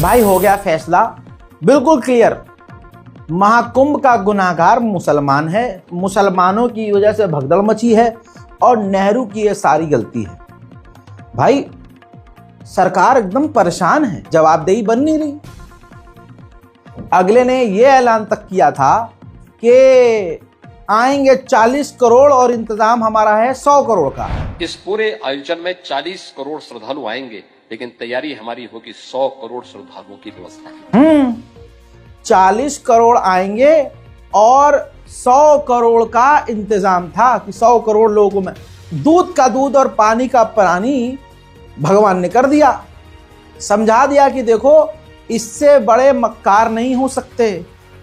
भाई हो गया फैसला बिल्कुल क्लियर। महाकुंभ का गुनाहगार मुसलमान है, मुसलमानों की वजह से भगदड़ मची है और नेहरू की ये सारी गलती है। भाई सरकार एकदम परेशान है, जवाबदेही बन नहीं रही। अगले ने ये ऐलान तक किया था कि आएंगे 40 करोड़ और इंतजाम हमारा है 100 करोड़ का। इस पूरे आयोजन में 40 करोड़ श्रद्धालु आएंगे, लेकिन तैयारी हमारी होगी 100 करोड़ श्रद्धालुओं की व्यवस्था। 40 करोड़ आएंगे और 100 करोड़ का इंतजाम था कि 100 करोड़ लोगों में दूध का दूध और पानी का पानी भगवान ने कर दिया, समझा दिया कि देखो इससे बड़े मक्कार नहीं हो सकते।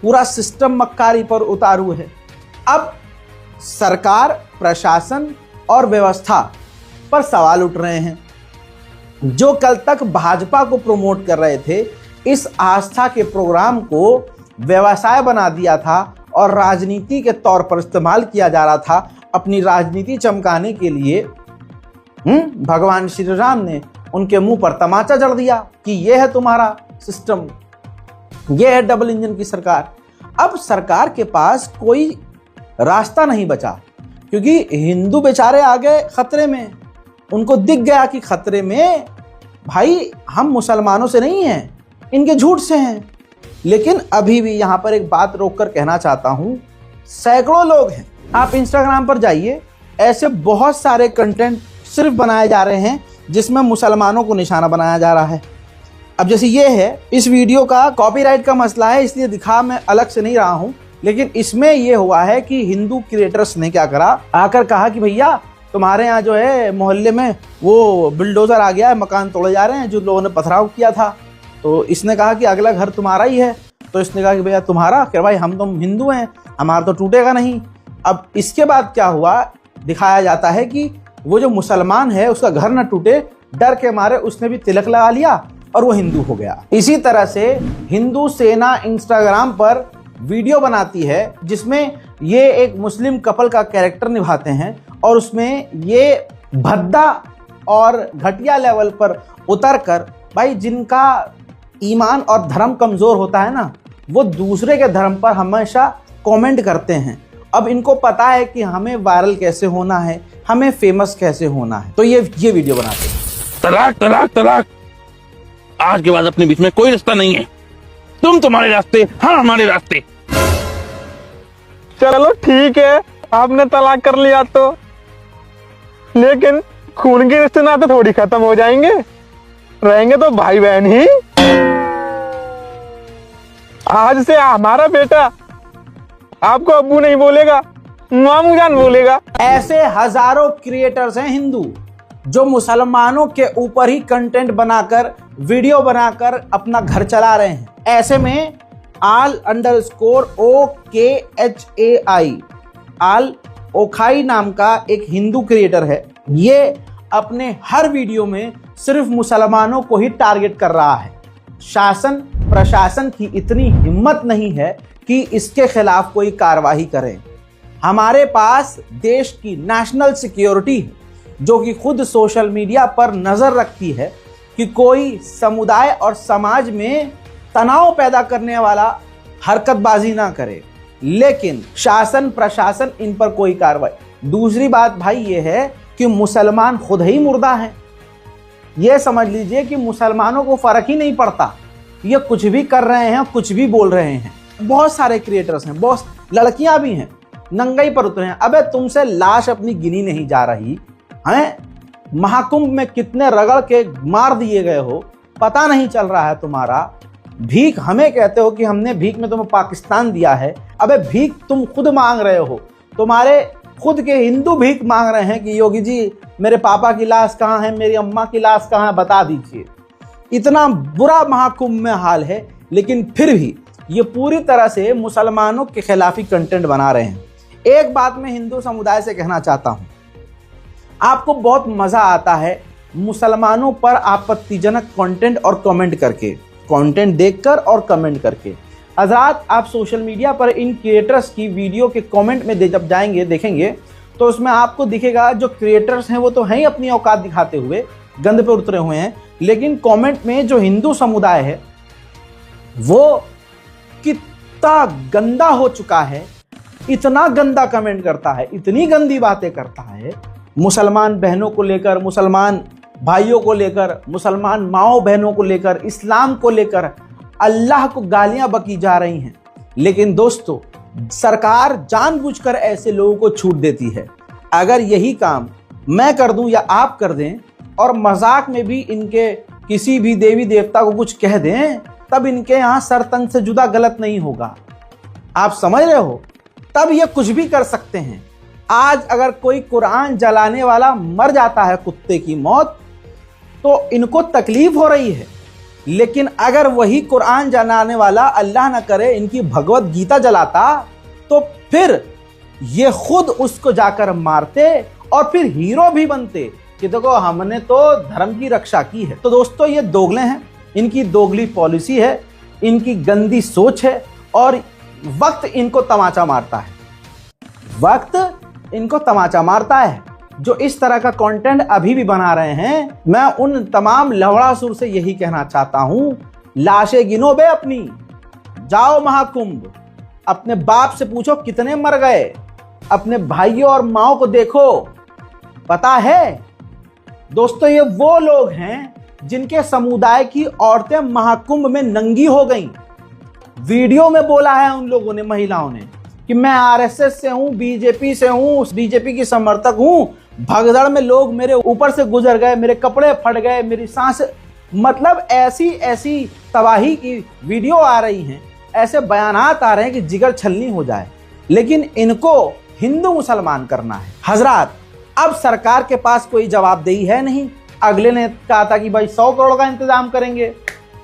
पूरा सिस्टम मक्कारी पर उतारू है। अब सरकार, प्रशासन और व्यवस्था पर सवाल उठ रहे हैं। जो कल तक भाजपा को प्रमोट कर रहे थे, इस आस्था के प्रोग्राम को व्यवसाय बना दिया था और राजनीति के तौर पर इस्तेमाल किया जा रहा था अपनी राजनीति चमकाने के लिए। भगवान श्री राम ने उनके मुंह पर तमाचा जड़ दिया कि यह है तुम्हारा सिस्टम, यह है डबल इंजन की सरकार। अब सरकार के पास कोई रास्ता नहीं बचा, क्योंकि हिंदू बेचारे आ गए खतरे में। उनको दिख गया कि खतरे में भाई हम मुसलमानों से नहीं हैं, इनके झूठ से हैं। लेकिन अभी भी यहां पर एक बात रोककर कहना चाहता हूं, सैकड़ों लोग हैं, आप इंस्टाग्राम पर जाइए, ऐसे बहुत सारे कंटेंट सिर्फ बनाए जा रहे हैं जिसमें मुसलमानों को निशाना बनाया जा रहा है। अब जैसे ये है, इस वीडियो का कॉपीराइट का मसला है, इसलिए दिखा मैं अलग से नहीं रहा हूं, लेकिन इसमें ये हुआ है कि हिंदू क्रिएटर्स ने क्या करा, आकर कहा कि भैया तुम्हारे यहाँ जो है मोहल्ले में वो बुलडोजर आ गया है, मकान तोड़े जा रहे हैं जो लोगों ने पथराव किया था। तो इसने कहा कि अगला घर तुम्हारा ही है। तो इसने कहा कि भैया तुम्हारा क्या, भाई हम तो हिंदू हैं, हमारा तो टूटेगा नहीं। अब इसके बाद क्या हुआ, दिखाया जाता है कि वो जो मुसलमान है उसका घर न टूटे, डर के मारे उसने भी तिलक लगा लिया और वो हिंदू हो गया। इसी तरह से हिंदू सेना इंस्टाग्राम पर वीडियो बनाती है जिसमें ये एक मुस्लिम कपल का कैरेक्टर निभाते हैं और उसमें ये भद्दा और घटिया लेवल पर उतरकर, भाई जिनका ईमान और धर्म कमजोर होता है ना, वो दूसरे के धर्म पर हमेशा कमेंट करते हैं। अब इनको पता है कि हमें वायरल कैसे होना है, हमें फेमस कैसे होना है, तो ये वीडियो बनाते हैं। तलाक तलाक तलाक, आज के बाद अपने बीच में कोई रिश्ता नहीं है। तुम तुम्हारे रास्ते, हम हमारे रास्ते। चलो ठीक है, आपने तलाक कर लिया तो, लेकिन खून के रिश्ते नाते थोड़ी खत्म हो जाएंगे, रहेंगे तो भाई बहन ही। आज से हमारा बेटा आपको अब्बू नहीं बोलेगा, मामू जान बोलेगा। ऐसे हजारों क्रिएटर्स हैं हिंदू जो मुसलमानों के ऊपर ही कंटेंट बनाकर, वीडियो बनाकर अपना घर चला रहे हैं। ऐसे में AL_OKHAI आल ओखाई नाम का एक हिंदू क्रिएटर है। ये अपने हर वीडियो में सिर्फ मुसलमानों को ही टारगेट कर रहा है। शासन प्रशासन की इतनी हिम्मत नहीं है कि इसके खिलाफ कोई कार्रवाई करे। हमारे पास देश की नेशनल सिक्योरिटी है जो कि खुद सोशल मीडिया पर नजर रखती है कि कोई समुदाय और समाज में तनाव पैदा करने वाला हरकतबाजी ना करे, लेकिन शासन प्रशासन इन पर कोई कार्रवाई। दूसरी बात भाई ये है कि मुसलमान खुद ही मुर्दा हैं। ये समझ लीजिए कि मुसलमानों को फर्क ही नहीं पड़ता, ये कुछ भी कर रहे हैं, कुछ भी बोल रहे हैं। बहुत सारे क्रिएटर्स हैं, बहुत लड़कियां भी हैं, नंगाई पर उतरे हैं। अबे तुमसे लाश अपनी गिनी नहीं जा रही हैं, महाकुंभ में कितने रगड़ के मार दिए गए हो, पता नहीं चल रहा है तुम्हारा। भीख हमें कहते हो कि हमने भीख में तुम्हें पाकिस्तान दिया है। अबे भीख तुम खुद मांग रहे हो, तुम्हारे खुद के हिंदू भीख मांग रहे हैं कि योगी जी मेरे पापा की लाश कहाँ है, मेरी अम्मा की लाश कहाँ है, बता दीजिए। इतना बुरा महाकुंभ में हाल है, लेकिन फिर भी ये पूरी तरह से मुसलमानों के खिलाफ ही कंटेंट बना रहे हैं। एक बात मैं हिंदू समुदाय से कहना चाहता हूं, आपको बहुत मजा आता है मुसलमानों पर आपत्तिजनक कंटेंट और कमेंट करके, कंटेंट देखकर और कमेंट करके। हजरात, आप सोशल मीडिया पर इन क्रिएटर्स की वीडियो के कमेंट में जब जाएंगे देखेंगे तो उसमें आपको दिखेगा जो क्रिएटर्स हैं वो तो हैं ही अपनी औकात दिखाते हुए, गंद पे उतरे हुए हैं, लेकिन कमेंट में जो हिंदू समुदाय है वो कितना गंदा हो चुका है, इतना गंदा कमेंट करता है, इतनी गंदी बातें करता है मुसलमान बहनों को लेकर, मुसलमान भाइयों को लेकर, मुसलमान माओ बहनों को लेकर, इस्लाम को लेकर अल्लाह को गालियां बकी जा रही हैं। लेकिन दोस्तों, सरकार जानबूझकर ऐसे लोगों को छूट देती है। अगर यही काम मैं कर दूं या आप कर दें और मजाक में भी इनके किसी भी देवी देवता को कुछ कह दें, तब इनके यहां सर तन से जुदा गलत नहीं होगा। आप समझ रहे हो? तब ये कुछ भी कर सकते हैं। आज अगर कोई कुरान जलाने वाला मर जाता है कुत्ते की मौत, तो इनको तकलीफ हो रही है। लेकिन अगर वही कुरान जलाने वाला, अल्लाह न करे, इनकी भगवत गीता जलाता, तो फिर ये खुद उसको जाकर मारते और फिर हीरो भी बनते कि देखो हमने तो धर्म की रक्षा की है। तो दोस्तों, ये दोगले हैं, इनकी दोगली पॉलिसी है, इनकी गंदी सोच है और वक्त इनको तमाचा मारता है। वक्त इनको तमाचा मारता है। जो इस तरह का कंटेंट अभी भी बना रहे हैं, मैं उन तमाम लवड़ासुर से यही कहना चाहता हूं, लाशें गिनो बे अपनी, जाओ महाकुंभ, अपने बाप से पूछो कितने मर गए, अपने भाइयों और माओ को देखो, पता है। दोस्तों, ये वो लोग हैं जिनके समुदाय की औरतें महाकुंभ में नंगी हो गईं। वीडियो में बोला है उन लोगों ने, महिलाओं ने, कि मैं आरएसएस से हूं, बीजेपी से हूं, बीजेपी की समर्थक हूं, भगदड़ में लोग मेरे ऊपर से गुजर गए, मेरे कपड़े फट गए, मेरी सांस, मतलब ऐसी ऐसी तबाही की वीडियो आ रही हैं, ऐसे बयानात आ रहे हैं कि जिगर छलनी हो जाए। लेकिन इनको हिंदू मुसलमान करना है। हजरात, अब सरकार के पास कोई जवाबदेही है नहीं। अगले ने कहा था कि भाई 100 करोड़ का इंतजाम करेंगे,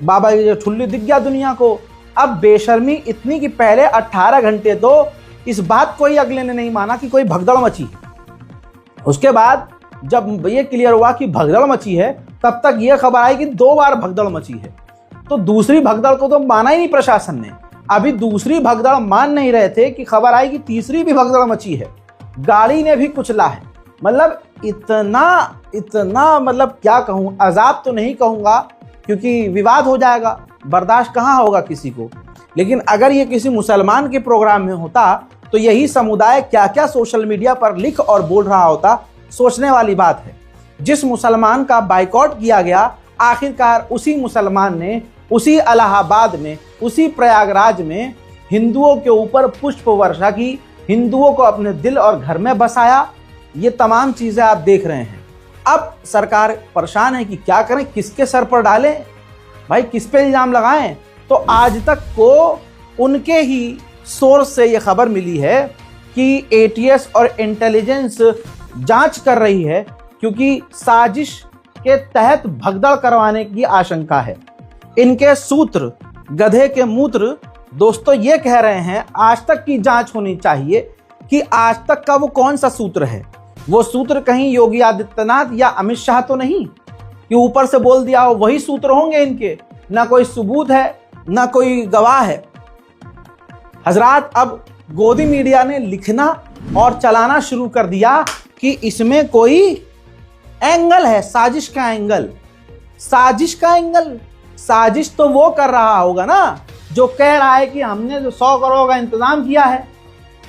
बाबा ये ठुल्ली दिख गया दुनिया को। अब बेशर्मी इतनी कि पहले 18 घंटे तो इस बात को ही अगले ने नहीं माना कि कोई भगदड़ मची है। उसके बाद जब ये क्लियर हुआ कि भगदड़ मची है, तब तक ये खबर आई कि 2 बार भगदड़ मची है। तो दूसरी भगदड़ को तो माना ही नहीं प्रशासन ने। अभी दूसरी भगदड़ मान नहीं रहे थे कि खबर आई कि तीसरी भी भगदड़ मची है, गाड़ी ने भी कुचला है। मतलब इतना मतलब क्या कहूं, अजाब तो नहीं कहूंगा क्योंकि विवाद हो जाएगा, बर्दाश्त कहाँ होगा किसी को। लेकिन अगर ये किसी मुसलमान के प्रोग्राम में होता तो यही समुदाय क्या क्या सोशल मीडिया पर लिख और बोल रहा होता, सोचने वाली बात है। जिस मुसलमान का बाइकआउट किया गया, आखिरकार उसी मुसलमान ने उसी इलाहाबाद में, उसी प्रयागराज में हिंदुओं के ऊपर पुष्प वर्षा की, हिंदुओं को अपने दिल और घर में बसाया। ये तमाम चीजें आप देख रहे हैं। अब सरकार परेशान है कि क्या करें, किसके सर पर डालें, भाई किस पे इल्जाम लगाएं। तो आज तक को उनके ही सोर्स से ये खबर मिली है कि एटीएस और इंटेलिजेंस जांच कर रही है, क्योंकि साजिश के तहत भगदड़ करवाने की आशंका है। इनके सूत्र गधे के मूत्र। दोस्तों, ये कह रहे हैं आज तक की जांच होनी चाहिए कि आज तक का वो कौन सा सूत्र है। वो सूत्र कहीं योगी आदित्यनाथ या अमित शाह तो नहीं कि ऊपर से बोल दिया हो वही सूत्र होंगे इनके। ना कोई सबूत है, ना कोई गवाह है। हजरात, अब गोदी मीडिया ने लिखना और चलाना शुरू कर दिया कि इसमें कोई एंगल है, साजिश का एंगल। साजिश का एंगल, साजिश तो वो कर रहा होगा ना जो कह रहा है कि हमने जो 100 करोड़ का इंतजाम किया है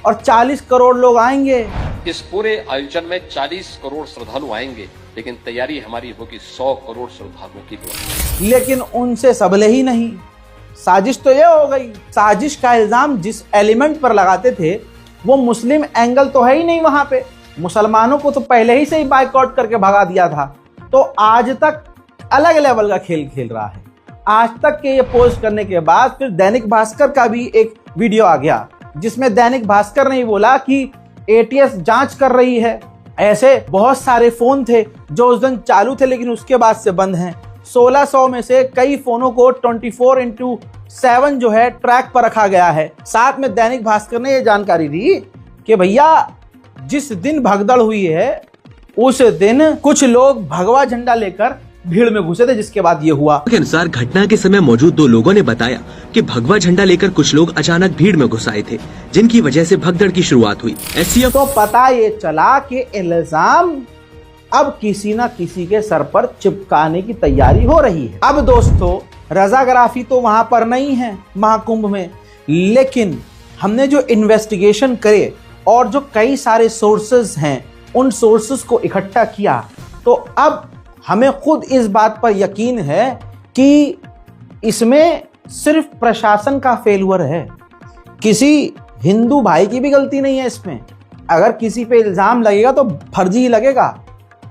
और 40 करोड़ लोग आएंगे। इस पूरे आयोजन में 40 करोड़ श्रद्धालु आएंगे, लेकिन तैयारी हमारी होगी 100 करोड़ श्रद्धालुओं की व्यवस्था। लेकिन उनसे सबले ही नहीं। साजिश तो ये हो गई। साजिश का इल्जाम जिस एलिमेंट पर लगाते थे वो मुस्लिम एंगल तो है ही नहीं वहां पे। मुसलमानों को तो पहले ही से ही बाइकआउट करके भगा दिया था। तो आज तक अलग लेवल का खेल खेल रहा है। आज तक के ये पोस्ट करने के बाद फिर दैनिक भास्कर का भी एक वीडियो आ गया, जिसमें दैनिक भास्कर ने बोला कि एटीएस जांच कर रही है। ऐसे बहुत सारे फोन थे जो उस दिन चालू थे लेकिन उसके बाद से बंद हैं। 1600 में से कई फोनों को 24/7 जो है ट्रैक पर रखा गया है। साथ में दैनिक भास्कर ने यह जानकारी दी कि भैया जिस दिन भगदड़ हुई है उस दिन कुछ लोग भगवा झंडा लेकर भीड़ में घुसे थे, जिसके बाद ये हुआ। के अनुसार घटना के समय मौजूद 2 लोगों ने बताया कि भगवा झंडा लेकर कुछ लोग अचानक भीड़ में घुस आए थे, जिनकी वजह से भगदड़ की शुरुआत हुई। एसटीएफ तो पता ये चला कि इल्जाम अब किसी न किसी के सर पर चिपकाने की तैयारी हो रही है। अब दोस्तों, रजाग्राफी तो वहां पर नहीं है महाकुंभ में, लेकिन हमने जो इन्वेस्टिगेशन करे और जो कई सारे सोर्सेज हैं उन सोर्सेज को इकट्ठा किया, तो अब हमें खुद इस बात पर यकीन है कि इसमें सिर्फ प्रशासन का फेल्यूर है, किसी हिंदू भाई की भी गलती नहीं है इसमें। अगर किसी पे इल्जाम लगेगा तो फर्जी ही लगेगा।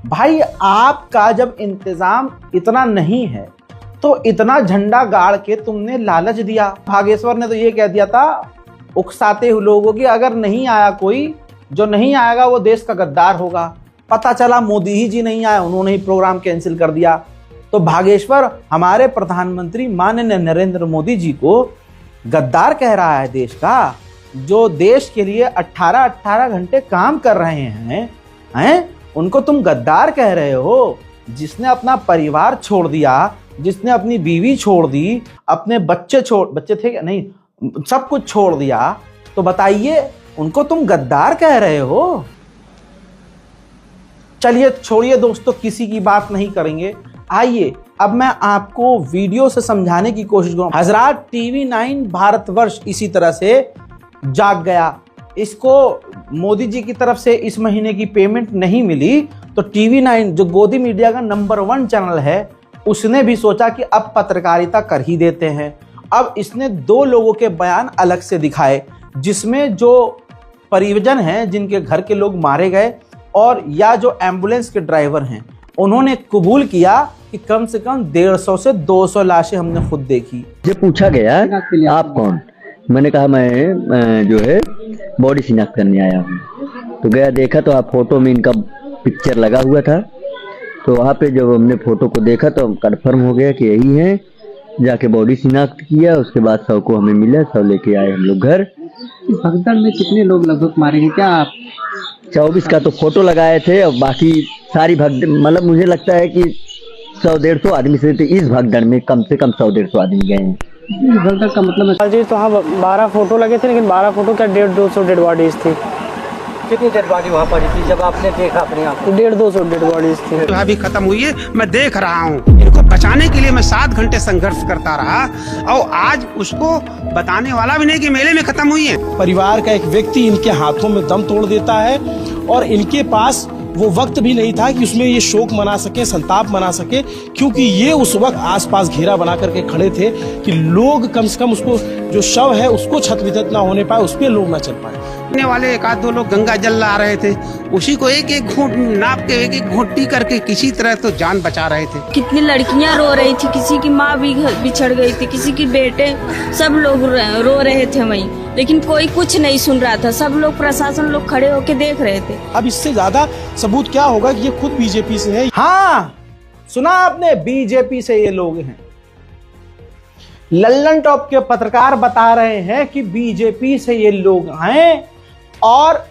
भाई आपका जब इंतजाम इतना नहीं है तो इतना झंडा गाड़ के तुमने लालच दिया। भागेश्वर ने तो ये कह दिया था उकसाते हुए लोगों की, अगर नहीं आया कोई, जो नहीं आएगा वो देश का गद्दार होगा। पता चला मोदी ही जी नहीं आए, उन्होंने ही प्रोग्राम कैंसिल कर दिया। तो भागेश्वर हमारे प्रधानमंत्री माननीय नरेंद्र मोदी जी को गद्दार कह रहा है देश का, जो देश के लिए 18-18 घंटे काम कर रहे हैं, उनको तुम गद्दार कह रहे हो। जिसने अपना परिवार छोड़ दिया, जिसने अपनी बीवी छोड़ दी, अपने बच्चे थे क्या नहीं, सब कुछ छोड़ दिया, तो बताइए उनको तुम गद्दार कह रहे हो। चलिए छोड़िए दोस्तों, किसी की बात नहीं करेंगे। आइए अब मैं आपको वीडियो से समझाने की कोशिश करूंगा। हजरात, TV9 भारतवर्ष इसी तरह से जाग गया। इसको मोदी जी की तरफ से इस महीने की पेमेंट नहीं मिली, तो TV9 जो गोदी मीडिया का नंबर 1 चैनल है, उसने भी सोचा कि अब पत्रकारिता कर ही देते हैं। अब इसने 2 लोगों के बयान अलग से दिखाए, जिसमें जो परिजन हैं जिनके घर के लोग मारे गए और या जो एम्बुलेंस के ड्राइवर हैं, उन्होंने कबूल किया कि कम से कम 150 से 200 लाशें हमने खुद देखी। मुझे पूछा गया आप कौन, मैंने कहा मैं जो है बॉडी शिनाख्त करने आया हूँ। तो गया देखा तो आप फोटो में इनका पिक्चर लगा हुआ था, तो वहाँ पे जब हमने फोटो को देखा तो कंफर्म हो गया कि यही है। जाके बॉडी शिनाख्त किया, उसके बाद शव को हमें मिला, शव लेके आए हम लोग घर। इस भगदड़ में कितने लोग लगभग मारे गए क्या आप? 24 का तो फोटो लगाए थे और बाकी सारी भगदड़, मतलब मुझे लगता है कि 100-150 आदमी से इस भगदड़ में कम से कम 100-150 आदमी गए हैं। भगदड़ का मतलब जी, तो हाँ 12 फोटो लगे थे, लेकिन 12 फोटो क्या 150-200 डेड बॉडीज थी। कितनी डेड बॉडी वहाँ पड़ी थी जब आपने देखा अपने आप? 150-200 डेड बॉडीज थी। अभी खत्म हुई है, मैं देख रहा हूँ। इनको बचाने के लिए मैं 7 घंटे संघर्ष करता रहा और आज उसको बताने वाला भी नहीं कि मेले में खत्म हुई है। परिवार का एक व्यक्ति इनके हाथों में दम तोड़ देता है और इनके पास वो वक्त भी नहीं था कि उसमें ये शोक मना सके, संताप मना सके, क्योंकि ये उस वक्त आसपास घेरा बना करके खड़े थे कि लोग कम से कम उसको, जो शव है उसको क्षत विक्षत ना होने पाए, उस पर लोग ना चल पाए। आने वाले 1-2 लोग गंगा जल ला रहे थे, उसी को एक घूंट नाप के एक घूंट पी करके किसी तरह तो जान बचा रहे थे। कितनी लड़कियां रो रही थी, किसी की माँ भी बिछड़ गई थी, किसी की बेटे, सब लोग रो रहे थे वहीं, लेकिन कोई कुछ नहीं सुन रहा था। सब लोग, प्रशासन लोग खड़े होके देख रहे थे। अब इससे ज्यादा सबूत क्या होगा कि ये खुद बीजेपी से है। हाँ, सुना आपने, बीजेपी से ये लोग हैं। लल्लन टॉप के पत्रकार बता रहे हैं कि बीजेपी से ये लोग हैं और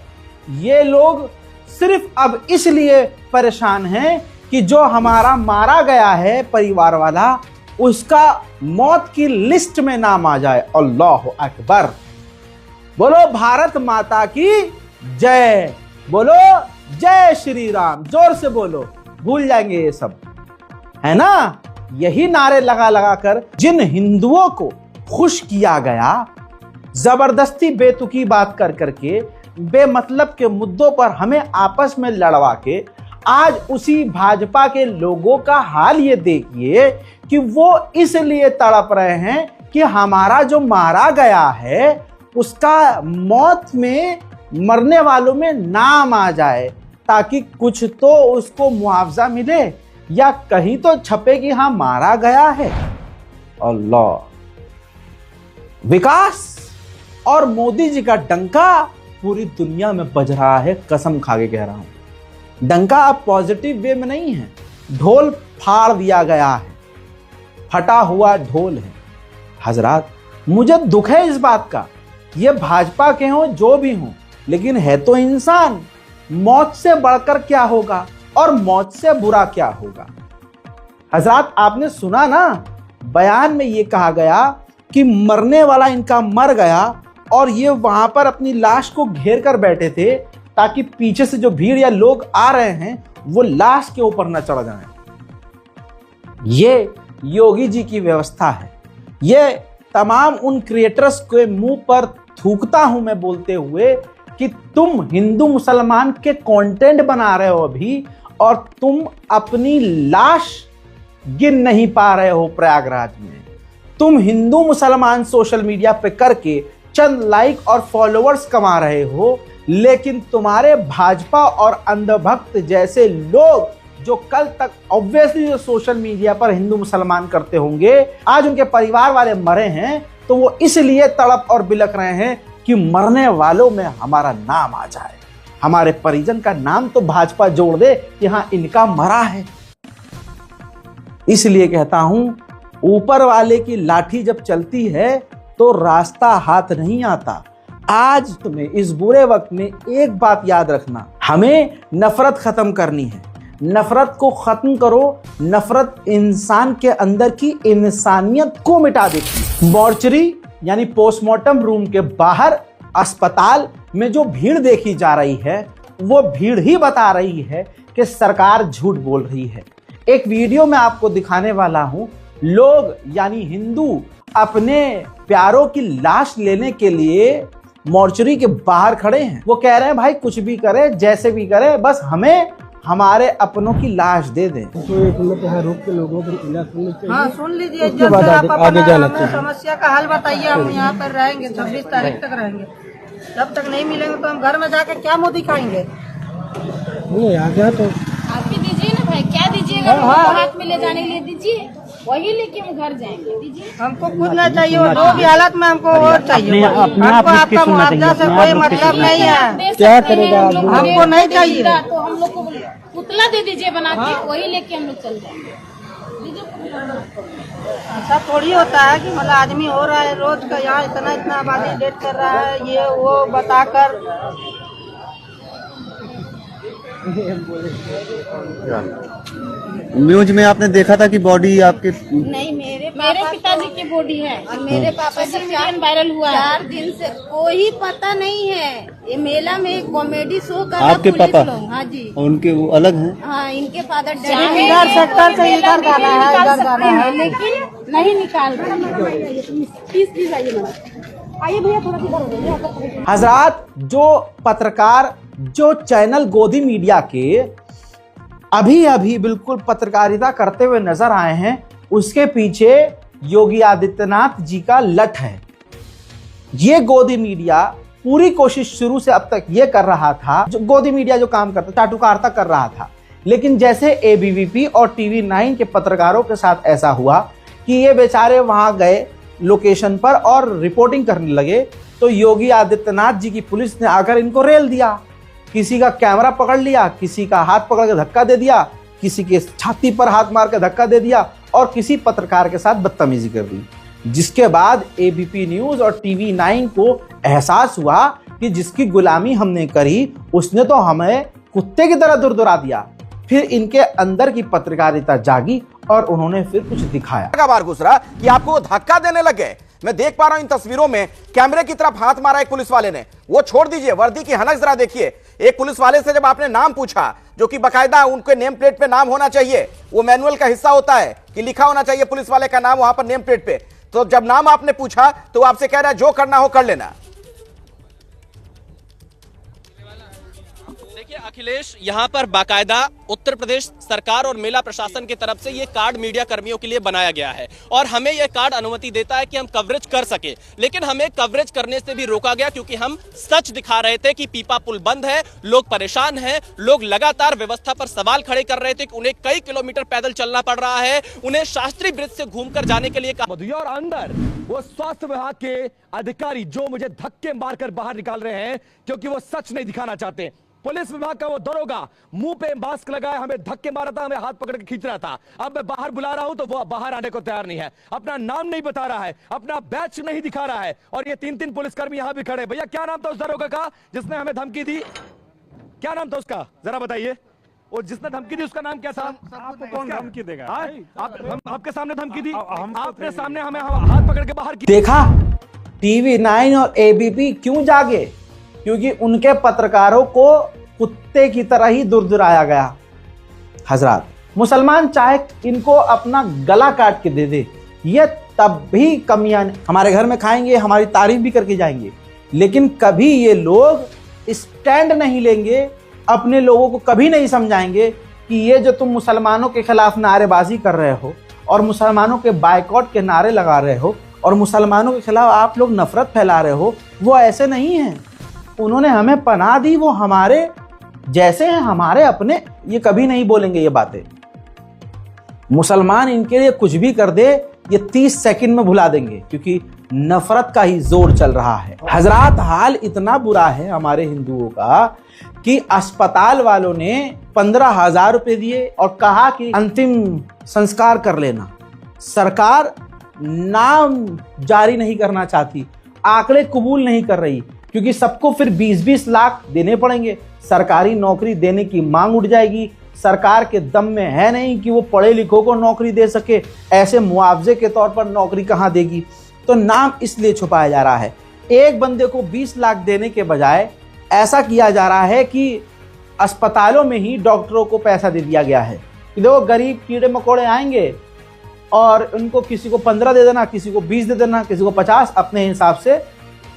ये लोग सिर्फ अब इसलिए परेशान हैं कि जो हमारा मारा गया है परिवार वाला, उसका मौत की लिस्ट में नाम आ जाए। अल्लाह अकबर, बोलो भारत माता की जय, बोलो जय श्री राम, जोर से बोलो, भूल जाएंगे ये सब, है ना। यही नारे लगा लगा कर जिन हिंदुओं को खुश किया गया, जबरदस्ती बेतुकी बात कर करके, बेमतलब के मुद्दों पर हमें आपस में लड़वा के, आज उसी भाजपा के लोगों का हाल ये देखिए कि वो इसलिए तड़प रहे हैं कि हमारा जो मारा गया है उसका मौत में, मरने वालों में नाम आ जाए, ताकि कुछ तो उसको मुआवजा मिले या कहीं तो छपे कि हाँ मारा गया है। अल्लाह, विकास और मोदी जी का डंका पूरी दुनिया में बज रहा है, कसम खा के कह रहा हूं। डंका अब पॉजिटिव वे में नहीं है, ढोल फाड़ दिया गया है, फटा हुआ ढोल है। हजरात, मुझे दुख है इस बात का, ये भाजपा के हों जो भी हों, लेकिन है तो इंसान। मौत से बढ़कर क्या होगा और मौत से बुरा क्या होगा। हजरात, आपने सुना ना, बयान में ये कहा गया कि मरने वाला इनका मर गया और ये वहां पर अपनी लाश को घेर कर बैठे थे ताकि पीछे से जो भीड़ या लोग आ रहे हैं वो लाश के ऊपर न चढ़ जाएं। ये योगी जी की व्यवस्था है। ये तमाम उन क्रिएटर्स के मुंह पर थूकता हूं मैं बोलते हुए कि तुम हिंदू मुसलमान के कंटेंट बना रहे हो अभी, और तुम अपनी लाश गिन नहीं पा रहे हो प्रयागराज में। तुम हिंदू मुसलमान सोशल मीडिया पे करके चंद लाइक और फॉलोअर्स कमा रहे हो, लेकिन तुम्हारे भाजपा और अंधभक्त जैसे लोग जो कल तक ऑब्वियसली जो सोशल मीडिया पर हिंदू मुसलमान करते होंगे, आज उनके परिवार वाले मरे हैं तो वो इसलिए तड़प और बिलख रहे हैं कि मरने वालों में हमारा नाम आ जाए, हमारे परिजन का नाम तो भाजपा जोड़ दे कि हाँ इनका मरा है। इसलिए कहता हूं, ऊपर वाले की लाठी जब चलती है तो रास्ता हाथ नहीं आता। आज तुम्हें इस बुरे वक्त में एक बात याद रखना, हमें नफरत खत्म करनी है। नफरत को खत्म करो। नफरत इंसान के अंदर की इंसानियत को मिटा देती है। मॉर्चरी यानी पोस्टमार्टम रूम के बाहर अस्पताल में जो भीड़ देखी जा रही है, वो भीड़ ही बता रही है कि सरकार झूठ बोल रही है। एक वीडियो में आपको दिखाने वाला हूं, लोग यानी हिंदू अपने प्यारों की लाश लेने के लिए मॉर्चरी के बाहर खड़े हैं। वो कह रहे हैं भाई कुछ भी करे, जैसे भी करे, बस हमें हमारे अपनों की लाश दे दें। तो एक मिनट यहाँ रोक के लोगों को इलाज सुननी चाहिए। हाँ सुन लीजिए, उसके बाद आगे जाना चाहिए। समस्या का हल बताइए। हम यहाँ पर रहेंगे 26 तारीख तक रहेंगे। जब तक नहीं मिलेंगे तो हम घर में जाकर क्या मुंह दिखाएंगे? नहीं आ गया तो आप भी दीजिए ना भाई, क्या दीजिएगा? हाथ में ले जाने के लिए दीजिए, वही लेके हम घर जाएंगे। दीजिए, हमको कुछ नहीं चाहिए, जो भी हालत में हमको और चाहिए। हमको आपका मुआवजा से कोई मतलब नहीं है। क्या करेगा? हमको नहीं चाहिए। तो हम लोग को पुतला दे दीजिए बना के, वही लेके हम लोग चल जाएंगे। ऐसा थोड़ी होता है कि मतलब आदमी हो रहा है रोज का, यहाँ इतना आबादी डेट कर रहा है, ये वो बताकर। न्यूज में आपने देखा था कि बॉडी आपके नहीं, मेरे पिताजी की बॉडी है और मेरे पापा से वायरल हुआ है 4 दिन से। कोई पता नहीं है। ये मेला में एक कॉमेडी शो कर रहा है आपके पुलिस पापा? लोग। हाँ जी, उनके वो अलग हैं। हाँ इनके फादर इधर सेक्टर से इधर जाना है, इधर जाना है, लेकिन नहीं निकाल रहे। आइए भैया थोड़ा हजरात, जो पत्रकार जो चैनल गोदी मीडिया के अभी अभी बिल्कुल पत्रकारिता करते हुए नजर आए हैं, उसके पीछे योगी आदित्यनाथ जी का लठ है। ये गोदी मीडिया पूरी कोशिश शुरू से अब तक ये कर रहा था, जो गोदी मीडिया जो काम करता चाटुकारिता कर रहा था, लेकिन जैसे एबीवीपी और TV9 के पत्रकारों के साथ ऐसा हुआ कि ये बेचारे वहां गए लोकेशन पर और रिपोर्टिंग करने लगे, तो योगी आदित्यनाथ जी की पुलिस ने आकर इनको रेल दिया। किसी का कैमरा पकड़ लिया, किसी का हाथ पकड़ के धक्का दे दिया, किसी के छाती पर हाथ मार के धक्का दे दिया और किसी पत्रकार के साथ बदतमीजी कर दी। जिसके बाद एबीपी न्यूज और TV9 को एहसास हुआ कि जिसकी गुलामी हमने करी उसने तो हमें कुत्ते की तरह दुरदुरा दिया। फिर इनके अंदर की पत्रकारिता जागी और उन्होंने फिर कुछ दिखाया। का बार गुजरा कि आपको धक्का देने लगे। मैं देख पा रहा हूं इन तस्वीरों में कैमरे की तरफ हाथ मारा एक पुलिस वाले ने। वो छोड़ दीजिए, वर्दी की हनक जरा देखिए। एक पुलिस वाले से जब आपने नाम पूछा, जो कि बकायदा उनके नेम प्लेट पे नाम होना चाहिए, वो मैनुअल का हिस्सा होता है कि लिखा होना चाहिए पुलिस वाले का नाम वहां पर नेम प्लेट पे, तो जब नाम आपने पूछा तो आपसे कह रहा है जो करना हो कर लेना। अखिलेश, यहाँ पर बाकायदा उत्तर प्रदेश सरकार और मेला प्रशासन की तरफ से ये कार्ड मीडिया कर्मियों के लिए बनाया गया है और हमें यह कार्ड अनुमति देता है कि हम कवरेज कर सके, लेकिन हमें कवरेज करने से भी रोका गया क्योंकि हम सच दिखा रहे थे कि पीपा पुल बंद है, लोग परेशान हैं, लोग लगातार व्यवस्था पर सवाल खड़े कर रहे थे कि उन्हें कई किलोमीटर पैदल चलना पड़ रहा है, उन्हें शास्त्री ब्रिज से घूमकर जाने के लिए और अंदर वो स्वास्थ्य विभाग के अधिकारी जो मुझे धक्के मारकर बाहर निकाल रहे हैं क्योंकि वो सच नहीं दिखाना चाहते। पुलिस विभाग का वो दरोगा मुंह पे मास्क लगाए हमें धक्के मारा था, हमें हाथ पकड़ के खींच रहा था। अब मैं बाहर बुला रहा हूं तो वो बाहर आने को तैयार नहीं है, अपना नाम नहीं बता रहा है, अपना बैच नहीं दिखा रहा है। और ये 3-3 पुलिसकर्मी यहां भी खड़े। भैया क्या नाम था उस दरोगा का जिसने हमें धमकी दी? क्या नाम था उसका जरा बताइए। और जिसने धमकी दी उसका नाम क्या था? आपको कौन धमकी देगा? आपके सामने धमकी दी, आपने सामने हमें हाथ पकड़ के बाहर देखा। TV9 और ABP क्यों जागे? क्योंकि उनके पत्रकारों को कुत्ते की तरह ही दुरदुराया गया। हजरात, मुसलमान चाहे इनको अपना गला काट के दे दे, ये तब भी कमियां हमारे घर में खाएंगे, हमारी तारीफ भी करके जाएंगे, लेकिन कभी ये लोग स्टैंड नहीं लेंगे, अपने लोगों को कभी नहीं समझाएंगे कि ये जो तुम मुसलमानों के खिलाफ नारेबाजी कर रहे हो और मुसलमानों के बायकॉट के नारे लगा रहे हो और मुसलमानों के खिलाफ आप लोग नफरत फैला रहे हो, वो ऐसे नहीं हैं। उन्होंने हमें पनाह दी, वो हमारे जैसे हैं, हमारे अपने, ये कभी नहीं बोलेंगे ये बातें। मुसलमान इनके लिए कुछ भी कर दे, ये 30 सेकंड में भुला देंगे, क्योंकि नफरत का ही जोर चल रहा है। हजरात, हाल इतना बुरा है हमारे हिंदुओं का कि अस्पताल वालों ने 15,000 रुपए दिए और कहा कि अंतिम संस्कार कर लेना। सरकार नाम जारी नहीं करना चाहती, आंकड़े कबूल नहीं कर रही, क्योंकि सबको फिर 20-20 लाख देने पड़ेंगे, सरकारी नौकरी देने की मांग उठ जाएगी। सरकार के दम में है नहीं कि वो पढ़े लिखों को नौकरी दे सके, ऐसे मुआवजे के तौर पर नौकरी कहाँ देगी। तो नाम इसलिए छुपाया जा रहा है। एक बंदे को 20 लाख देने के बजाय ऐसा किया जा रहा है कि अस्पतालों में ही डॉक्टरों को पैसा दे दिया गया है कि देखो गरीब कीड़े मकोड़े आएंगे और उनको किसी को 15 दे देना, किसी को 20 दे देना, किसी को 50, अपने हिसाब से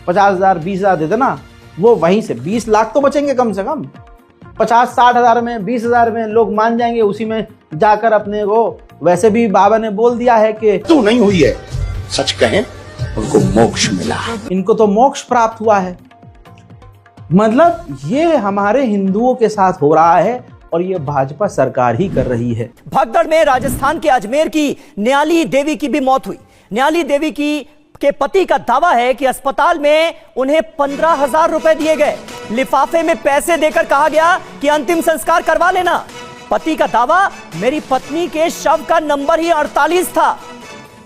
50,000 20,000 दे देना। वो वहीं से 20 लाख तो बचेंगे कम से कम। 50-60 हज़ार में, 20,000 में लोग मान जाएंगे, उसी में जाकर अपने को, वैसे भी बाबा ने बोल दिया है कि तू नहीं हुई है, सच कहें उनको मोक्ष मिला, इनको तो मोक्ष प्राप्त हुआ है। मतलब ये हमारे हिंदुओं के साथ हो रहा है और ये भाजपा सरकार ही कर रही है। भगदड़ में राजस्थान के अजमेर की न्याली देवी की भी मौत हुई। न्याली देवी के पति का दावा है कि अस्पताल में उन्हें 15,000 रुपए दिए गए, लिफाफे में पैसे देकर कहा गया कि अंतिम संस्कार करवा लेना। पति का दावा, मेरी पत्नी के शव का नंबर ही 48 था।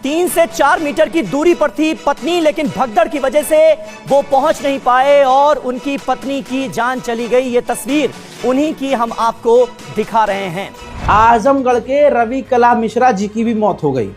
3 से 4 मीटर की दूरी पर थी पत्नी, लेकिन भगदड़ की वजह से वो पहुंच नहीं पाए और उनकी पत्नी की जान चली गई। ये तस्वीर उन्हीं की हम आपको दिखा रहे हैं। आजमगढ़ के रवि कला मिश्रा जी की भी मौत हो गई।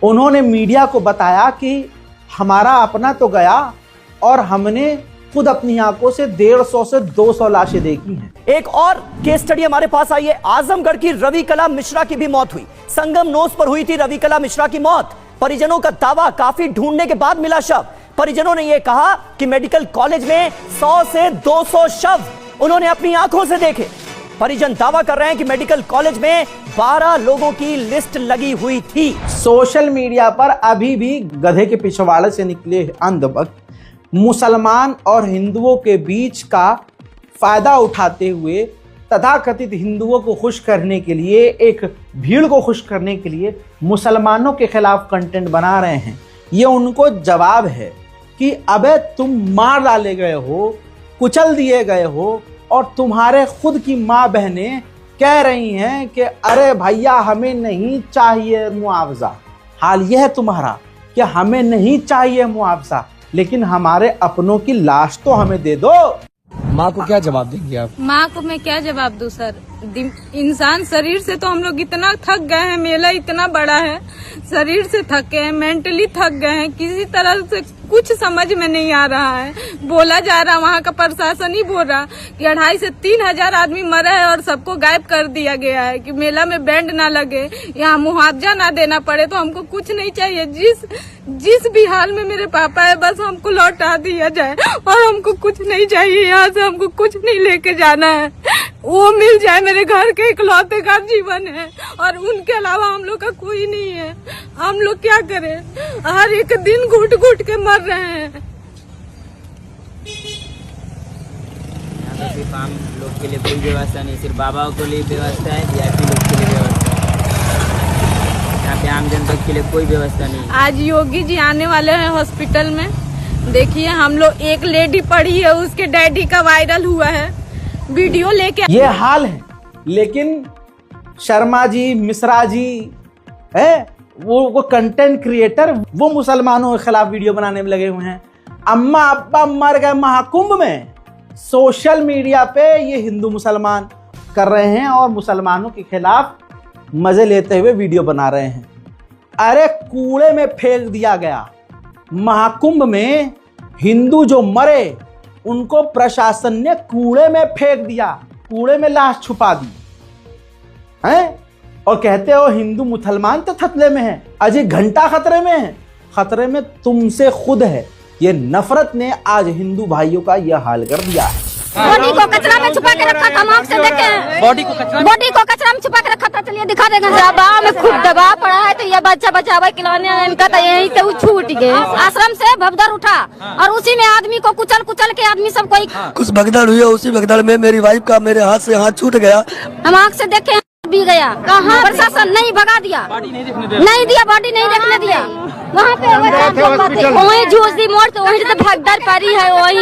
उन्होंने मीडिया को बताया कि हमारा अपना तो गया और हमने खुद अपनी आंखों से 150 से 200 लाशें देखी हैं। एक और केस स्टडी हमारे पास आई है। आजमगढ़ की रवि कला मिश्रा की भी मौत हुई। संगम नोस पर हुई थी रवि कला मिश्रा की मौत। परिजनों का दावा, काफी ढूंढने के बाद मिला शव। परिजनों ने यह कहा कि मेडिकल कॉलेज में 100 से 200 शव उन्होंने अपनी आंखों से देखे। परिजन दावा कर रहे हैं कि मेडिकल कॉलेज में 12 लोगों की लिस्ट लगी हुई थी। सोशल मीडिया पर अभी भी गधे के पिछवाड़े से निकले अंधभक्त मुसलमान और हिंदुओं के बीच का फायदा उठाते हुए तथाकथित हिंदुओं को खुश करने के लिए, एक भीड़ को खुश करने के लिए मुसलमानों के खिलाफ कंटेंट बना रहे हैं। ये उनको जवाब है कि अबे तुम मार डाले गए हो, कुचल दिए गए हो और तुम्हारे खुद की माँ बहनें कह रही हैं कि अरे भैया हमें नहीं चाहिए मुआवजा। हाल यह है तुम्हारा कि हमें नहीं चाहिए मुआवजा, लेकिन हमारे अपनों की लाश तो हमें दे दो। माँ को क्या जवाब देंगे आप? माँ को मैं क्या जवाब दूं सर? इंसान शरीर से तो हम लोग इतना थक गए हैं, मेला इतना बड़ा है, शरीर से थके हैं, मेंटली थक गए हैं, किसी तरह से कुछ समझ में नहीं आ रहा है। बोला जा रहा, वहाँ का प्रशासन ही बोल रहा कि 2,500 से 3,000 आदमी मरा है और सबको गायब कर दिया गया है कि मेला में बैंड ना लगे, यहाँ मुआवजा ना देना पड़े। तो हमको कुछ नहीं चाहिए, जिस भी हाल में मेरे पापा है बस हमको लौटा दिया जाए और हमको कुछ नहीं चाहिए। यहाँ से हमको कुछ नहीं लेके जाना है, वो मिल जाए। मेरे घर के इकलौते का जीवन है और उनके अलावा हम लोग का कोई नहीं है। हम लोग क्या करें? हर एक दिन घुट घुट के मर रहे हैं। सिर्फ आम लोग के लिए कोई व्यवस्था नहीं, सिर्फ बाबाओं के लिए व्यवस्था है, वीआईपी लोग के लिए व्यवस्था है। यहाँ पे आम जनता के लिए कोई व्यवस्था नहीं। आज योगी जी आने वाले हैं हॉस्पिटल में। देखिए हम लोग, एक लेडी पड़ी है, उसके डैडी का वायरल हुआ है वीडियो लेके। ये हाल है, लेकिन शर्मा जी, मिश्रा जी है वो कंटेंट क्रिएटर, वो मुसलमानों के खिलाफ वीडियो बनाने में लगे हुए हैं। अम्मा अब्बा मर गए महाकुंभ में, सोशल मीडिया पे ये हिंदू मुसलमान कर रहे हैं और मुसलमानों के खिलाफ मजे लेते हुए वीडियो बना रहे हैं। अरे कूड़े में फेंक दिया गया। महाकुंभ में हिंदू जो मरे उनको प्रशासन ने कूड़े में फेंक दिया, कूड़े में लाश छुपा दी है। और कहते हो हिंदू मुसलमान तो खतरे में है, अजय घंटा खतरे में है। खतरे में तुमसे खुद है। ये नफरत ने आज हिंदू भाइयों का यह हाल कर दिया है। बॉडी को कचरा में छुपा के रखा था, हम आँख से देखे। बॉडी को कचरा में छुपा के रखा था। चलिए दिखा देंगे। दबाव में खूब दबाव पड़ा है, तो ये बच्चा बचावा खिलौने इनका तो यहीं से छूट गए। आश्रम से भगदड़ उठा और उसी में आदमी को कुचल कुचल के आदमी सब कोई कुछ भगदड़ हुई है, उसी भगदड़ में मेरी वाइफ का मेरे हाथ से हाथ छूट गया। हम आँख से देखे भी गया। कहाँ प्रशासन नहीं भगा दिया, नहीं दिया, बॉडी नहीं देखने दिया। वहाँ पे वहीं जूस दी मोड़, तो वहीं से भगदड़ पड़ी है, वहीं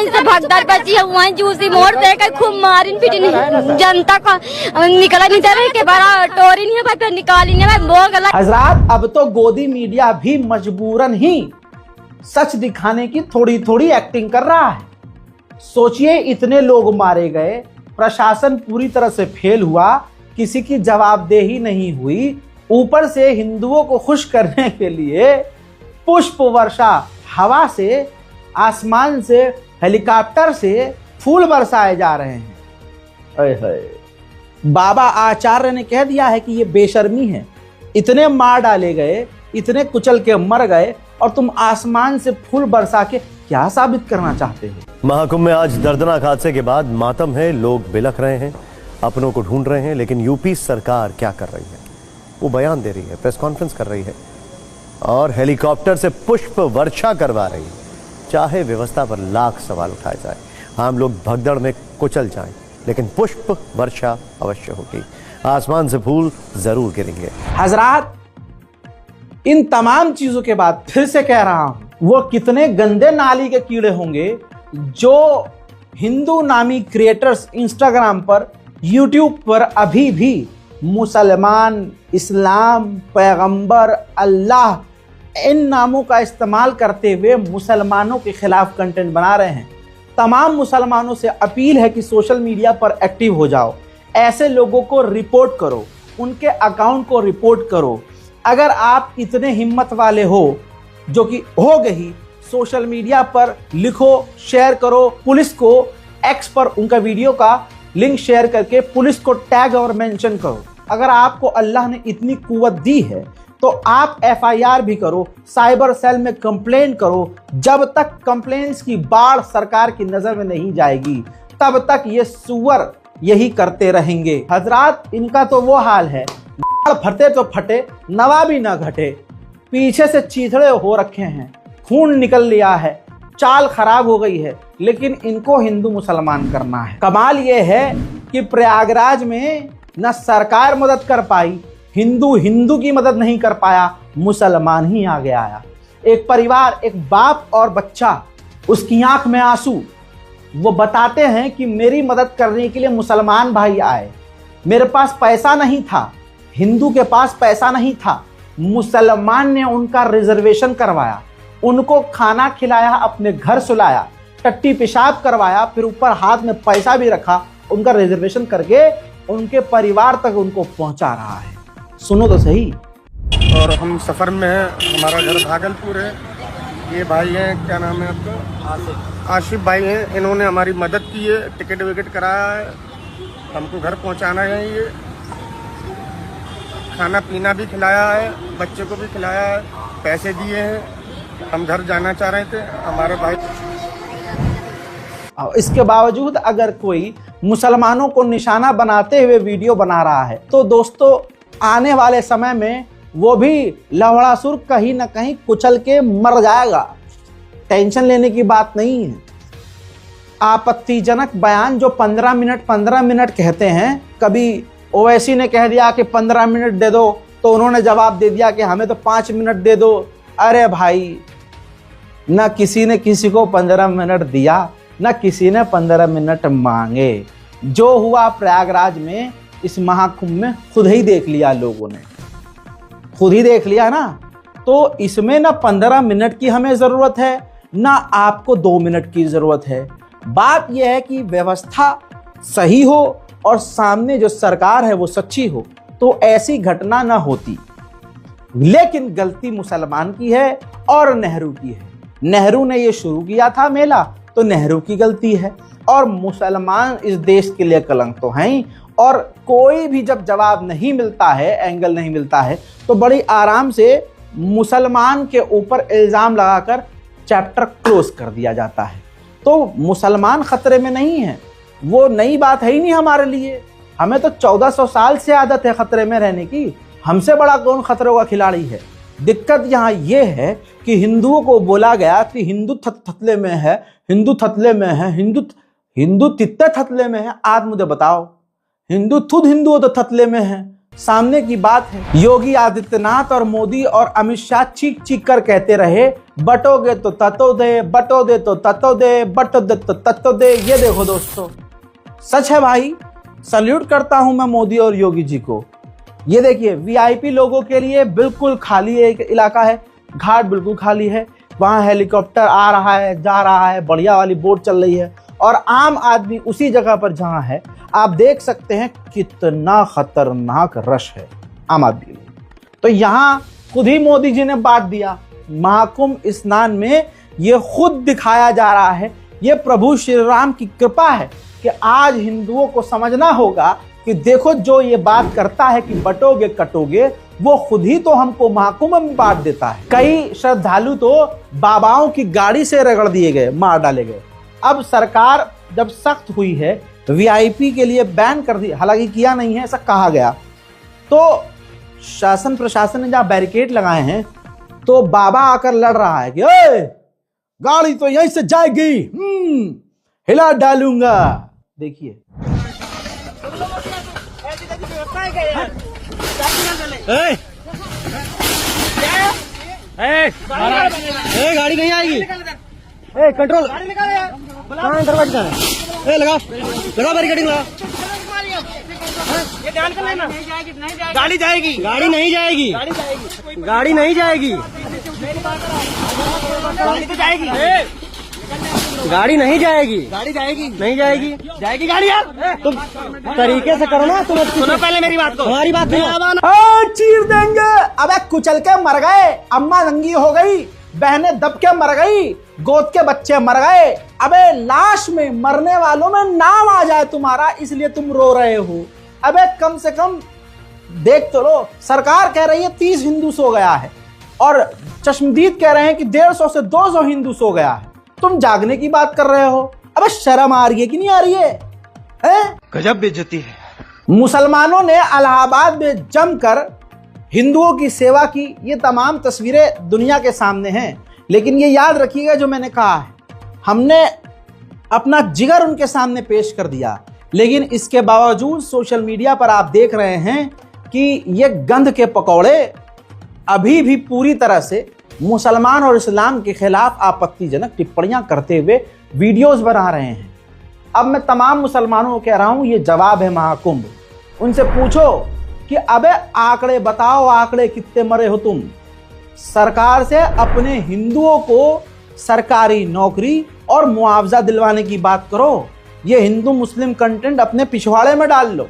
से भगदड़ बची है, वहीं जूस दी मोड़ से खूब मारिन पीटिन जनता को निकला नहीं दे रही के बड़ा टोरी नहीं है भाई, निकाली नहीं भाई वो गलत। हजरात, अब तो गोदी मीडिया भी मजबूरन ही सच दिखाने की थोड़ी थोड़ी एक्टिंग कर रहा है। सोचिए, इतने लोग मारे गए, प्रशासन पूरी तरह से फेल हुआ, किसी की जवाबदेही नहीं हुई, ऊपर से हिंदुओं को खुश करने के लिए पुष्प वर्षा, हवा से, आसमान से, हेलीकॉप्टर से फूल बरसाए जा रहे हैं। बाबा आचार्य ने कह दिया है कि ये बेशर्मी है। इतने मार डाले गए, इतने कुचल के मर गए, और तुम आसमान से फूल बरसा के क्या साबित करना चाहते हो? महाकुंभ में आज दर्दनाक हादसे के बाद मातम है, लोग बिलख रहे हैं, अपनों को ढूंढ रहे हैं। लेकिन यूपी सरकार क्या कर रही है? वो बयान दे रही है, प्रेस कॉन्फ्रेंस कर रही है और हेलीकॉप्टर से पुष्प वर्षा करवा रही है। चाहे व्यवस्था पर लाख सवाल उठाए जाए, हम लोग भगदड़ में कुचल जाएं, लेकिन पुष्प वर्षा अवश्य होगी, आसमान से फूल जरूर गिरेंगे। हजरात, इन तमाम चीजों के बाद फिर से कह रहा हूं, वो कितने गंदे नाली के कीड़े होंगे जो हिंदू नामी क्रिएटर्स इंस्टाग्राम पर, यूट्यूब पर अभी भी मुसलमान, इस्लाम, पैगंबर, अल्लाह इन नामों का इस्तेमाल करते हुए मुसलमानों के खिलाफ कंटेंट बना रहे हैं। तमाम मुसलमानों से अपील है कि सोशल मीडिया पर एक्टिव हो जाओ, ऐसे लोगों को रिपोर्ट करो, उनके अकाउंट को रिपोर्ट करो। अगर आप इतने हिम्मत वाले हो, जो कि हो गई, सोशल मीडिया पर लिखो, शेयर करो, पुलिस को एक्स पर उनका वीडियो का लिंक शेयर करके पुलिस को टैग और मेंशन करो। अगर आपको अल्लाह ने इतनी कुव्वत दी है तो आप FIR भी करो, साइबर सेल में कंप्लेन करो। जब तक कंप्लेंट्स की बाढ़ सरकार की नजर में नहीं जाएगी, तब तक ये सुअर यही करते रहेंगे। हजरात, इनका तो वो हाल है, फटे तो फटे, नवा भी ना घटे, पीछे से चीथड़े हो रखे हैं, खून निकल लिया है, चाल खराब हो गई है, लेकिन इनको हिंदू मुसलमान करना है। कमाल ये है कि प्रयागराज में न सरकार मदद कर पाई, हिंदू की मदद नहीं कर पाया, मुसलमान ही आगे आया। एक परिवार, एक बाप और बच्चा, उसकी आंख में आंसू, वो बताते हैं कि मेरी मदद करने के लिए मुसलमान भाई आए, मेरे पास पैसा नहीं था, हिंदू के पास पैसा नहीं था, मुसलमान ने उनका रिजर्वेशन करवाया, उनको खाना खिलाया, अपने घर सुलाया, टट्टी पेशाब करवाया, फिर ऊपर हाथ में पैसा भी रखा, उनका रिजर्वेशन करके उनके परिवार तक उनको पहुंचा रहा है। सुनो तो सही। और हम सफर में हैं, हमारा घर भागलपुर है। ये भाई हैं, क्या नाम है आपका? आसिफ भाई हैं। इन्होंने हमारी मदद की है, टिकट विकेट कराया है, हमको घर पहुंचाना है, ये खाना पीना भी खिलाया है, बच्चे को भी खिलाया है, पैसे दिए हैं। हम घर जाना चाह रहे थे, हमारे भाई। इसके बावजूद अगर कोई मुसलमानों को निशाना बनाते हुए वीडियो बना रहा है, तो दोस्तों आने वाले समय में वो भी लवड़ासुर कहीं ना कहीं कुचल के मर जाएगा। टेंशन लेने की बात नहीं है। आपत्तिजनक बयान जो 15 मिनट कहते हैं, कभी ओवैसी ने कह दिया कि 15 मिनट दे दो, तो उन्होंने जवाब दे दिया कि हमें तो 5 मिनट दे दो। अरे भाई, ना किसी ने किसी को 15 मिनट दिया, ना किसी ने 15 मिनट मांगे। जो हुआ प्रयागराज में, इस महाकुंभ में खुद ही देख लिया लोगों ने, खुद ही देख लिया ना। तो इसमें ना 15 मिनट की हमें ज़रूरत है, ना आपको 2 मिनट की ज़रूरत है। बात यह है कि व्यवस्था सही हो और सामने जो सरकार है वो सच्ची हो, तो ऐसी घटना ना होती। लेकिन गलती मुसलमान की है और नेहरू की है। नेहरू ने ये शुरू किया था मेला, तो नेहरू की गलती है। और मुसलमान इस देश के लिए कलंक तो हैं ही, और कोई भी जब जवाब नहीं मिलता है, एंगल नहीं मिलता है, तो बड़ी आराम से मुसलमान के ऊपर इल्जाम लगाकर चैप्टर क्लोज कर दिया जाता है। तो मुसलमान खतरे में नहीं है, वो नई बात है ही नहीं हमारे लिए। हमें तो 1400 साल से आदत है खतरे में रहने की, हमसे बड़ा कौन खतरों का खिलाड़ी है। दिक्कत यहाँ ये है कि हिंदुओं को बोला गया कि हिंदू थतले में है, हिंदू थतले में है, हिंदू तित्ते थतले में है। आज मुझे बताओ, हिंदू खुद हिंदू तो थतले में है, सामने की बात है। योगी आदित्यनाथ और मोदी और अमित शाह चीख चीख कर कहते रहे, बटोगे तो ततो दे, बटोगे तो ततो दे, बटो दे तो ततो दे। ये देखो दोस्तों, सच है भाई, सल्यूट करता हूं मैं मोदी और योगी जी को। ये देखिए, वीआईपी लोगों के लिए बिल्कुल खाली एक इलाका है, घाट बिल्कुल खाली है, वहां हेलीकॉप्टर आ रहा है, जा रहा है, बढ़िया वाली बोट चल रही है, और आम आदमी उसी जगह पर जहां है, आप देख सकते हैं कितना खतरनाक रश है आम आदमी में। तो यहां खुद ही मोदी जी ने बांट दिया। महाकुंभ स्नान में ये खुद दिखाया जा रहा है, ये प्रभु श्री राम की कृपा है कि आज हिंदुओं को समझना होगा कि देखो, जो ये बात करता है कि बटोगे कटोगे, वो खुद ही तो हमको महाकुंभ में बांट देता है। कई श्रद्धालु तो बाबाओं की गाड़ी से रगड़ दिए गए, मार डाले गए। अब सरकार जब सख्त हुई है, वीआईपी के लिए बैन कर दी, हालांकि किया नहीं है, ऐसा कहा गया, तो शासन प्रशासन ने जहां बैरिकेड लगाए हैं, तो बाबा आकर लड़ रहा है कि ओए, गाड़ी तो यहीं से जाएगी, हिला डालूंगा। देखिए, गाड़ी नहीं आएगी, कंट्रोल दरवाजा लगा बैरिकेडिंग लगा, ये ध्यान कर लेना, गाड़ी जाएगी, गाड़ी नहीं जाएगी, गाड़ी नहीं जाएगी, गाड़ी तो जाएगी, गाड़ी नहीं जाएगी, गाड़ी जाएगी, नहीं जाएगी, जाएगी गाड़ी यार। तुम तरीके से करो ना, तुम सुनो पहले मेरी बात को, हमारी बात नहीं। चीर देंगे, अबे कुचल के मर गए, अम्मा नंगी हो गई, बहनें दब के मर गई, गोद के बच्चे मर गए। अबे लाश में, मरने वालों में नाम आ जाए तुम्हारा, इसलिए तुम रो रहे हो। अबे कम से कम देख तो लो, सरकार कह रही है 30 हिंदू सो गया है, और चश्मदीद कह रहे हैं कि 150 से 200 हिंदू सो गया है। तुम जागने की बात कर रहे हो। अबे शर्म आ रही है कि नहीं आ रही है? गजब बेइज्जती है। मुसलमानों ने इलाहाबाद में जमकर हिंदुओं की सेवा की, ये तमाम तस्वीरें दुनिया के सामने हैं। लेकिन ये याद रखिएगा, जो मैंने कहा है, हमने अपना जिगर उनके सामने पेश कर दिया, लेकिन इसके बावजूद सोशल मीडिया पर आप देख रहे हैं कि ये गंध के पकौड़े अभी भी पूरी तरह से मुसलमान और इस्लाम के खिलाफ आपत्तिजनक टिप्पणियां करते हुए वीडियोस बना रहे हैं। अब मैं तमाम मुसलमानों को कह रहा हूं, ये जवाब है महाकुंभ। उनसे पूछो कि अबे आंकड़े बताओ, आंकड़े कितने मरे हो तुम। सरकार से अपने हिंदुओं को सरकारी नौकरी और मुआवजा दिलवाने की बात करो। ये हिंदू मुस्लिम कंटेंट अपने पिछवाड़े में डाल लो।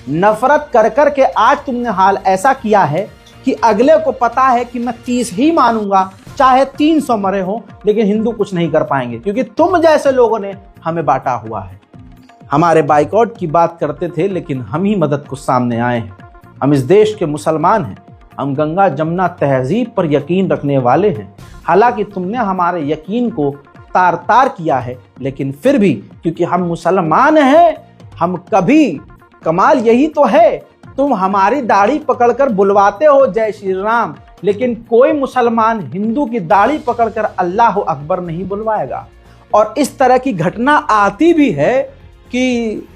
नफरत कर कर के आज तुमने हाल ऐसा किया है कि अगले को पता है कि मैं 30 ही मानूंगा, चाहे 300 मरे हो, लेकिन हिंदू कुछ नहीं कर पाएंगे, क्योंकि तुम जैसे लोगों ने हमें बांटा हुआ है। हमारे बाइकआउट की बात करते थे, लेकिन हम ही मदद को सामने आए हैं। हम इस देश के मुसलमान हैं, हम गंगा जमुना तहजीब पर यकीन रखने वाले हैं। हालांकि तुमने हमारे यकीन को तार तार किया है, लेकिन फिर भी क्योंकि हम मुसलमान हैं, हम कभी, कमाल यही तो है, तुम हमारी दाढ़ी पकड़कर बुलवाते हो जय श्री राम, लेकिन कोई मुसलमान हिंदू की दाढ़ी पकड़कर अल्लाह अकबर नहीं बुलवाएगा। और इस तरह की घटना आती भी है कि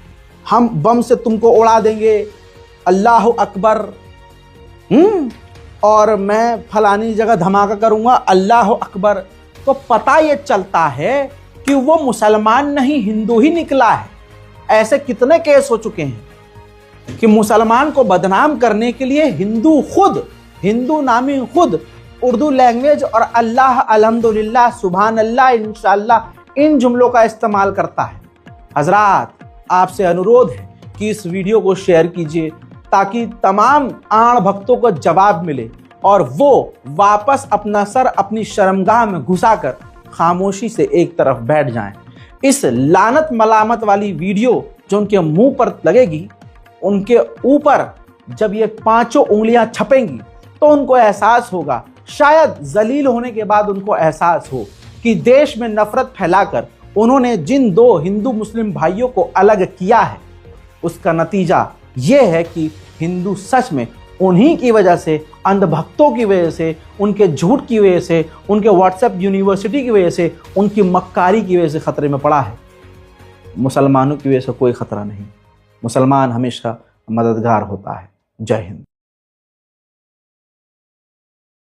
हम बम से तुमको उड़ा देंगे, अल्लाह अकबर, और मैं फलानी जगह धमाका करूंगा, अल्लाह अकबर। तो पता ये चलता है कि वो मुसलमान नहीं, हिंदू ही निकला है। ऐसे कितने केस हो चुके हैं कि मुसलमान को बदनाम करने के लिए हिंदू खुद, हिंदू नामी खुद उर्दू लैंग्वेज और अल्लाह, अल्हम्दुलिल्लाह, सुभान अल्लाह, इंशाअल्लाह, इन जुमलों का इस्तेमाल करता है। हजरात, आपसे अनुरोध है कि इस वीडियो को शेयर कीजिए, ताकि तमाम आण भक्तों को जवाब मिले और वो वापस अपना सर अपनी शर्मगाह में घुसाकर खामोशी से एक तरफ बैठ जाएं। इस लानत मलामत वाली वीडियो जो उनके मुंह पर लगेगी, उनके ऊपर जब ये 5 उंगलियां छपेंगी तो उनको एहसास होगा, शायद जलील होने के बाद उनको एहसास हो कि देश में नफरत फैलाकर उन्होंने जिन 2 हिंदू मुस्लिम भाइयों को अलग किया है, उसका नतीजा ये है कि हिंदू सच में उन्हीं की वजह से, अंधभक्तों की वजह से, उनके झूठ की वजह से, उनके व्हाट्सएप यूनिवर्सिटी की वजह से, उनकी मक्कारी की वजह से खतरे में पड़ा है। मुसलमानों की वजह से कोई खतरा नहीं। मुसलमान हमेशा मददगार होता है। जय हिंद।